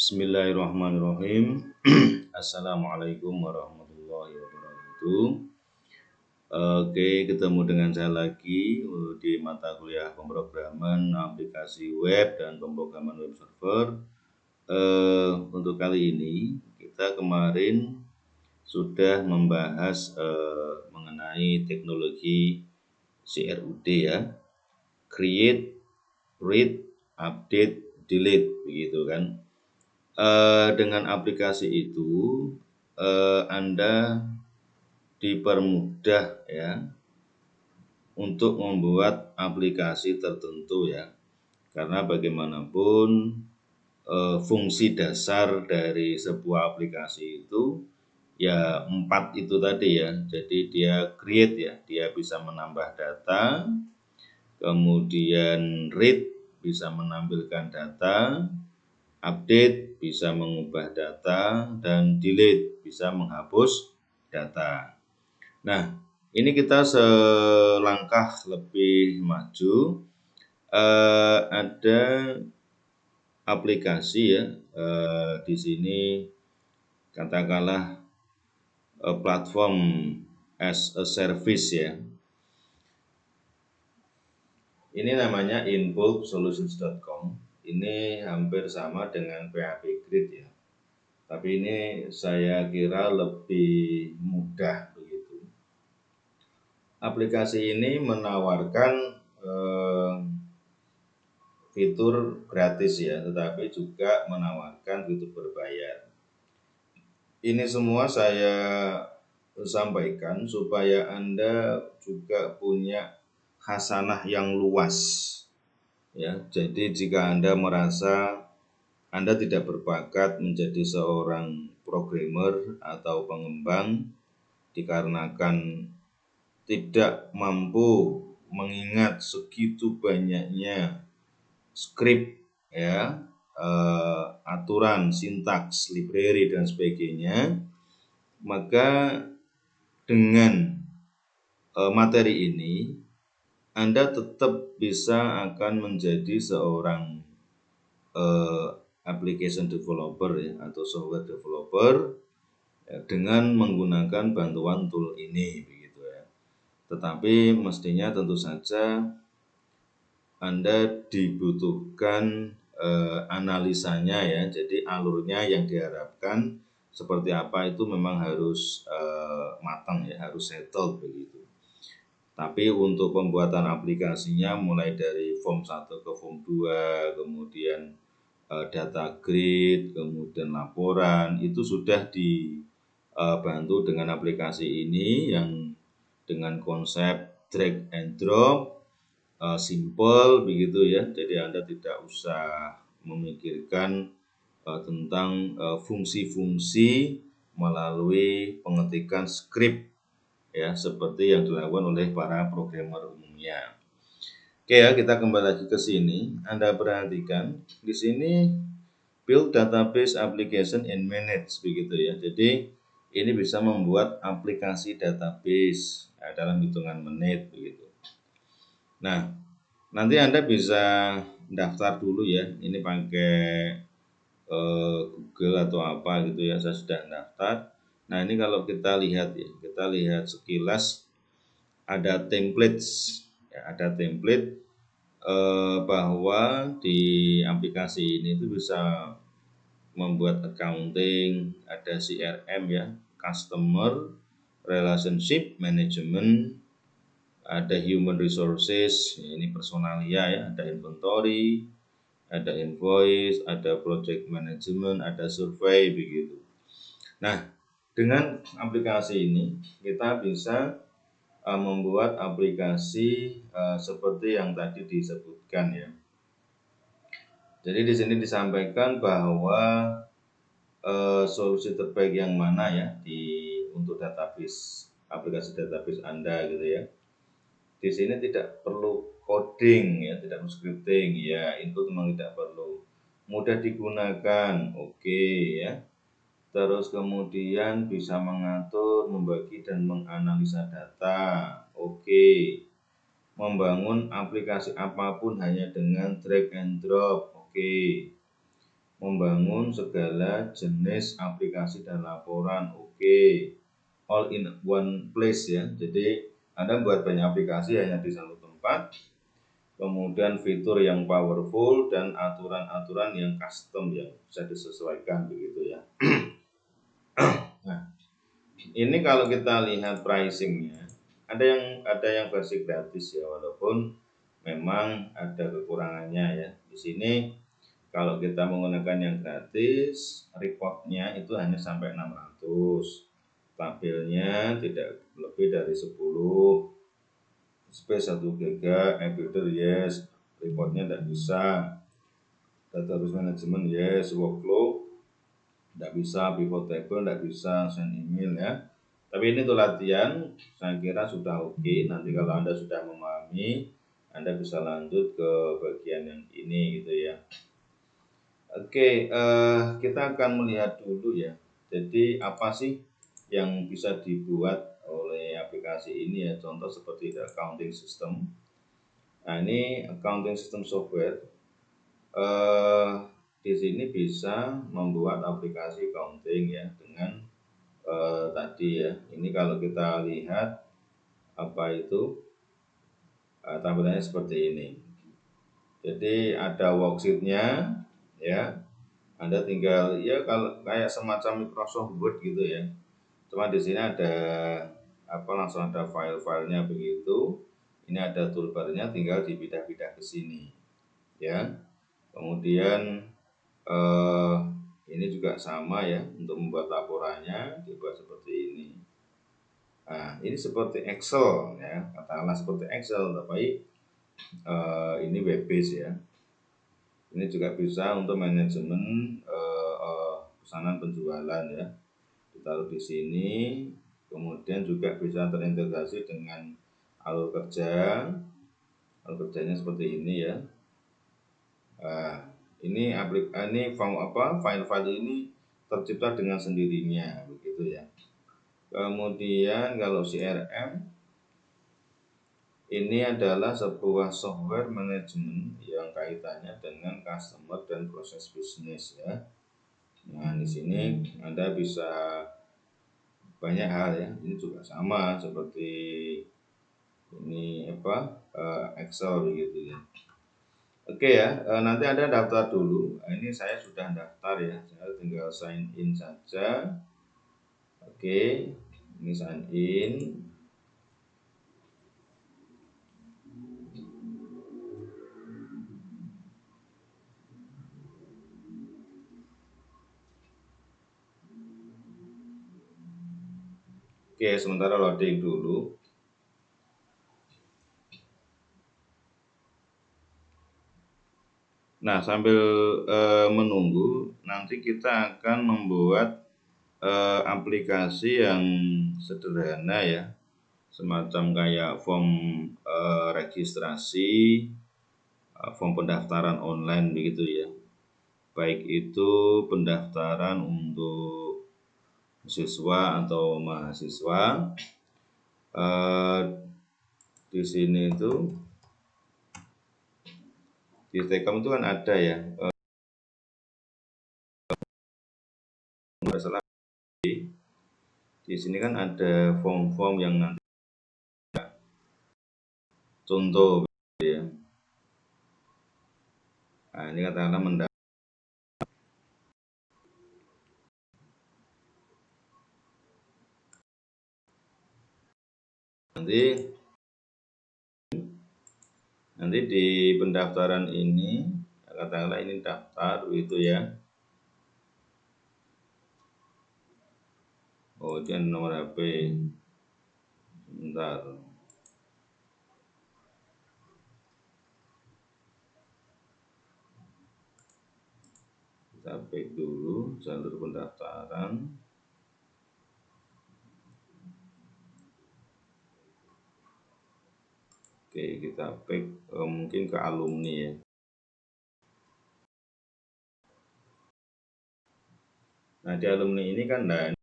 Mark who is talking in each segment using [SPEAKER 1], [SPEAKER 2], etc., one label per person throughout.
[SPEAKER 1] Bismillahirrahmanirrahim. Assalamualaikum warahmatullahi wabarakatuh. Oke, ketemu dengan saya lagi di mata kuliah pemrograman aplikasi web dan pemrograman web server. Untuk kali ini kita kemarin sudah membahas mengenai teknologi CRUD ya, create, read, update, delete begitu kan. Dengan aplikasi itu Anda dipermudah ya untuk membuat aplikasi tertentu ya, karena bagaimanapun fungsi dasar dari sebuah aplikasi itu ya 4 itu tadi ya. Jadi dia create ya, dia bisa menambah data, kemudian read bisa menampilkan data, update bisa mengubah data, dan delete bisa menghapus data. Nah, ini kita selangkah lebih maju. Ada aplikasi ya, di sini katakanlah platform as a service ya. Ini namanya inpulsesolutions.com. Ini hampir sama dengan PHP Grid ya. Tapi ini saya kira lebih mudah begitu. Aplikasi ini menawarkan fitur gratis ya, tetapi juga menawarkan fitur berbayar. Ini semua saya sampaikan supaya Anda juga punya khasanah yang luas. Ya, jadi jika Anda merasa Anda tidak berbakat menjadi seorang programmer atau pengembang dikarenakan tidak mampu mengingat segitu banyaknya skrip ya, aturan, sintaks, library dan sebagainya, maka dengan materi ini Anda tetap bisa akan menjadi seorang application developer ya, atau software developer ya, dengan menggunakan bantuan tool ini begitu ya. Tetapi mestinya tentu saja Anda dibutuhkan analisanya ya. Jadi alurnya yang diharapkan seperti apa itu memang harus matang ya, harus settle begitu. Tapi untuk pembuatan aplikasinya mulai dari form 1 ke form 2, kemudian data grid, kemudian laporan, itu sudah dibantu dengan aplikasi ini yang dengan konsep drag and drop, simple begitu ya. Jadi Anda tidak usah memikirkan tentang fungsi-fungsi melalui pengetikan skrip ya, seperti yang dilakukan oleh para programmer umumnya. Oke ya, kita kembali lagi ke sini. Anda perhatikan di sini build database application in minutes begitu ya. Jadi ini bisa membuat aplikasi database ya, dalam hitungan menit begitu. Nah, nanti Anda bisa daftar dulu ya. Ini pakai Google atau apa gitu ya. Saya sudah daftar. Nah, ini kalau kita lihat ya, kita lihat sekilas ada templates ya, ada template bahwa di aplikasi ini itu bisa membuat accounting, ada CRM ya, customer relationship management, ada human resources, ini personalia ya, ada inventory, ada invoice, ada project management, ada survey begitu. Nah, dengan aplikasi ini kita bisa membuat aplikasi seperti yang tadi disebutkan ya. Jadi di sini disampaikan bahwa solusi terbaik yang mana ya untuk database, aplikasi database Anda gitu ya. Di sini tidak perlu coding ya, tidak perlu scripting ya, itu memang tidak perlu. Mudah digunakan, oke ya. Terus kemudian bisa mengatur, membagi dan menganalisa data, oke. Membangun aplikasi apapun hanya dengan drag and drop, oke. membangun segala jenis aplikasi dan laporan. Oke, all in one place ya. Jadi Anda buat banyak aplikasi hanya di satu tempat, kemudian fitur yang powerful dan aturan-aturan yang custom yang bisa disesuaikan begitu ya. Nah, ini kalau kita lihat pricingnya, ada yang versi gratis ya, walaupun memang ada kekurangannya ya. Di sini kalau kita menggunakan yang gratis, reportnya itu hanya sampai 600, tabelnya tidak lebih dari 10, space 1 GB, editor yes, reportnya tidak bisa, database management yes, workflow tidak bisa, pivot table tidak bisa, send email ya. Tapi ini untuk latihan, saya kira sudah oke. Nanti kalau Anda sudah memahami, Anda bisa lanjut ke bagian yang ini gitu ya. Oke, kita akan melihat dulu ya. Jadi apa sih yang bisa dibuat oleh aplikasi ini ya? Contoh seperti accounting system. Nah ini accounting system software. Di sini bisa membuat aplikasi accounting ya dengan tadi ya. Ini kalau kita lihat apa itu tampilannya seperti ini. Jadi ada worksheetnya ya. Anda tinggal ya kalau kayak semacam Microsoft Word gitu ya. Cuma di sini ada langsung ada file-filenya begitu. Ini ada toolbarnya, tinggal dipindah-pindah ke sini ya. Kemudian ini juga sama ya, untuk membuat laporannya dibuat seperti ini. Nah, ini seperti Excel ya, katakanlah seperti Excel, tapi ini web base ya. Ini juga bisa untuk manajemen pesanan penjualan ya. Ditaruh di sini, kemudian juga bisa terintegrasi dengan alur kerja. Alur kerjanya seperti ini ya. Ini file-file ini tercipta dengan sendirinya begitu ya. Kemudian kalau CRM ini adalah sebuah software manajemen yang kaitannya dengan customer dan proses bisnis ya. Nah, di sini Anda bisa banyak hal ya. Ini juga sama seperti ini Excel begitu ya. Oke ya, nanti Anda daftar dulu. Ini saya sudah daftar ya. Saya tinggal sign in saja. Oke, ini sign in. Oke, sementara loading dulu. Nah, sambil menunggu, nanti kita akan membuat aplikasi yang sederhana ya, semacam kayak form registrasi, form pendaftaran online begitu ya. Baik itu pendaftaran untuk siswa atau mahasiswa. Di sini itu di Telkom itu kan ada ya, di sini kan ada form-form yang nanti contoh ya. Nah, ini katakanlah nanti di pendaftaran ini katakanlah ini daftar itu ya. Oh, ini nomor HP. Bentar. Kita back dulu jalur pendaftaran. Oke, kita back mungkin ke alumni ya. Nah, di alumni ini kan ada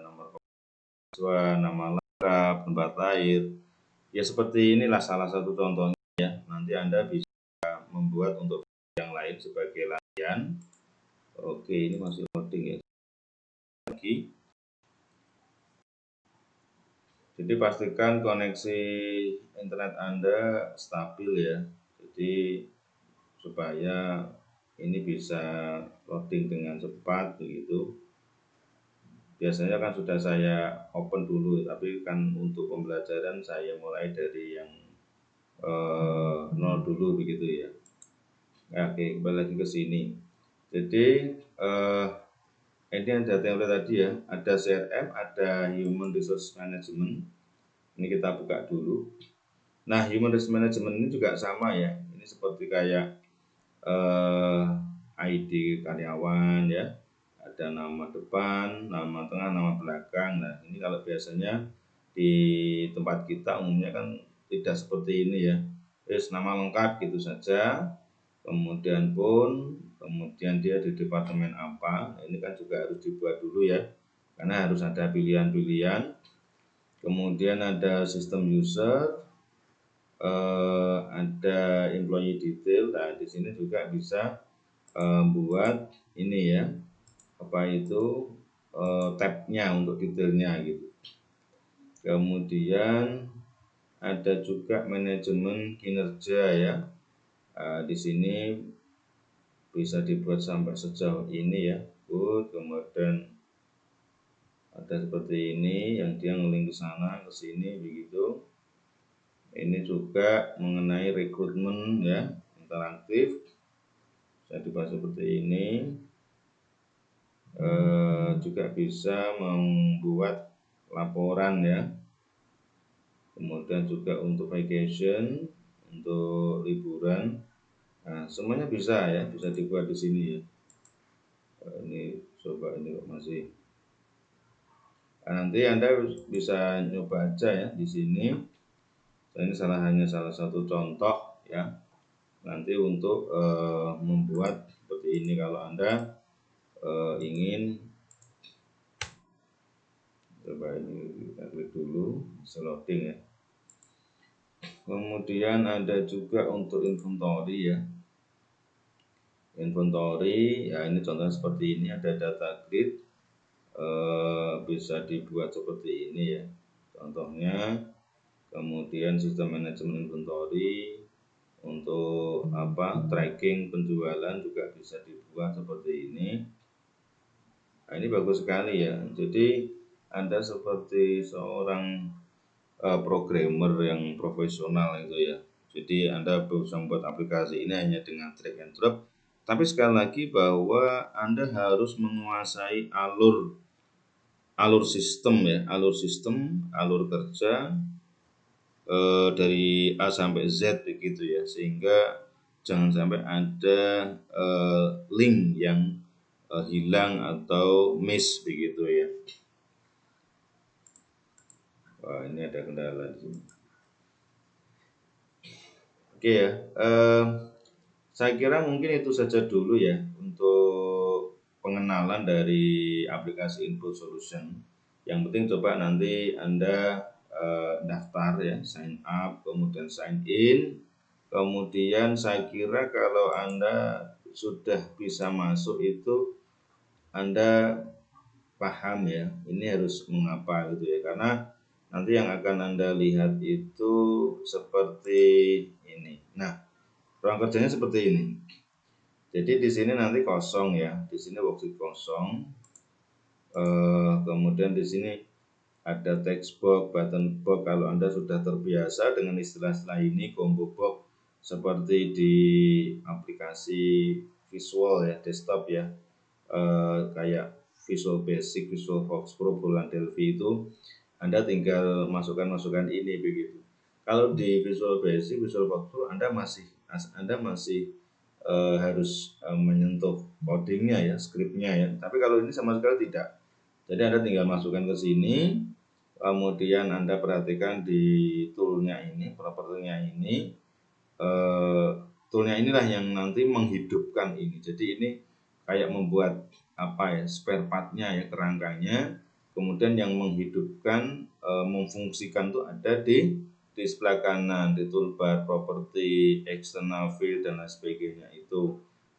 [SPEAKER 1] nomor siswa, nama lengkap, tempat lahir. Ya seperti inilah salah satu contohnya ya. Nanti Anda bisa membuat untuk yang lain sebagai latihan. Oke, ini masih loading ya. Lagi. Jadi pastikan koneksi internet Anda stabil ya. Jadi supaya ini bisa loading dengan cepat begitu. Biasanya kan sudah saya open dulu, tapi kan untuk pembelajaran saya mulai dari yang nol dulu begitu ya. Oke, kembali lagi ke sini. Jadi ini ada template tadi ya, ada CRM, ada Human Resource Management. Ini kita buka dulu. Nah, Human Resource Management ini juga sama ya. Ini seperti kayak ID karyawan ya. Ada nama depan, nama tengah, nama belakang. Nah, ini kalau biasanya di tempat kita umumnya kan tidak seperti ini ya. Nama lengkap gitu saja. Kemudian dia di departemen apa. Ini kan juga harus dibuat dulu ya. Karena harus ada pilihan-pilihan. Kemudian ada sistem user, ada employee detail. Nah, di sini juga bisa buat ini ya, tabnya untuk detailnya gitu. Kemudian ada juga manajemen kinerja ya. Di sini bisa dibuat sampai sejauh ini ya. Kemudian ada seperti ini yang dia ngeling ke sana ke sini begitu. Ini juga mengenai rekrutmen ya, interaktif. Bisa dibuat seperti ini. Juga bisa membuat laporan ya. Kemudian juga untuk vacation, untuk liburan. Nah, semuanya bisa ya, bisa dibuat di sini ya. Ini coba ini kok masih. Nah, nanti Anda bisa nyoba aja ya di sini. Ini hanya salah satu contoh ya. Nanti untuk membuat seperti ini kalau Anda ingin. Coba ini kita klik dulu, loading ya. Kemudian ada juga untuk inventory ya. Inventory ya, ini contohnya seperti ini, ada data grid, bisa dibuat seperti ini ya contohnya. Kemudian sistem manajemen inventory untuk tracking penjualan juga bisa dibuat seperti ini. Nah, ini bagus sekali ya. Jadi Anda seperti seorang programmer yang profesional itu ya. Jadi Anda bisa membuat aplikasi ini hanya dengan drag and drop. Tapi sekali lagi bahwa Anda harus menguasai alur sistem ya, alur kerja dari A sampai Z begitu ya, sehingga jangan sampai ada link yang hilang atau miss begitu ya. Wah, ini ada kendala di sini. Oke ya, saya kira mungkin itu saja dulu ya untuk pengenalan dari aplikasi Info Solution. Yang penting coba nanti Anda daftar ya, sign up, kemudian sign in. Kemudian saya kira kalau Anda sudah bisa masuk itu Anda paham ya, ini harus mengapa gitu ya. Karena nanti yang akan Anda lihat itu seperti ini. Nah, ruang kerjanya seperti ini. Jadi di sini nanti kosong ya, di sini worksheet kosong. Kemudian di sini ada text box, button box. Kalau Anda sudah terbiasa dengan istilah-istilah ini, combo box seperti di aplikasi visual ya, desktop ya, kayak Visual Basic, Visual Fox Pro, Bulan Delphi itu, Anda tinggal masukkan ini begitu. Kalau di Visual Basic, Visual Fox Pro, Anda masih harus menyentuh codingnya ya, scriptnya ya. Tapi kalau ini sama sekali tidak. Jadi Anda tinggal masukkan ke sini, kemudian Anda perhatikan di toolnya ini, propertinya ini. Toolnya inilah yang nanti menghidupkan ini. Jadi ini kayak membuat spare partnya ya, kerangkanya. Kemudian yang menghidupkan, memfungsikan itu ada di sebelah kanan, di toolbar properti, external field dan lain sebagainya itu.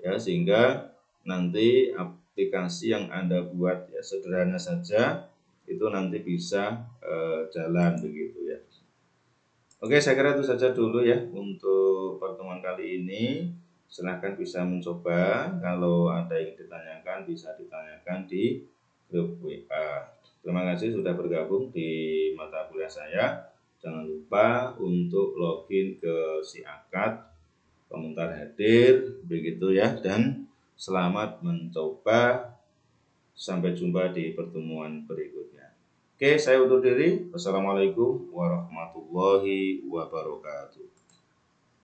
[SPEAKER 1] ya, sehingga nanti aplikasi yang Anda buat ya sederhana saja itu nanti bisa jalan begitu ya. Oke, saya kira itu saja dulu ya untuk pertemuan kali ini. Silahkan bisa mencoba. Kalau ada yang ditanyakan bisa ditanyakan di grup WA. Terima kasih sudah bergabung di mata kuliah saya. Jangan lupa untuk login ke si akad, komentar hadir, begitu ya. Dan selamat mencoba. Sampai jumpa di pertemuan berikutnya. Oke, saya undur diri. Wassalamualaikum warahmatullahi wabarakatuh.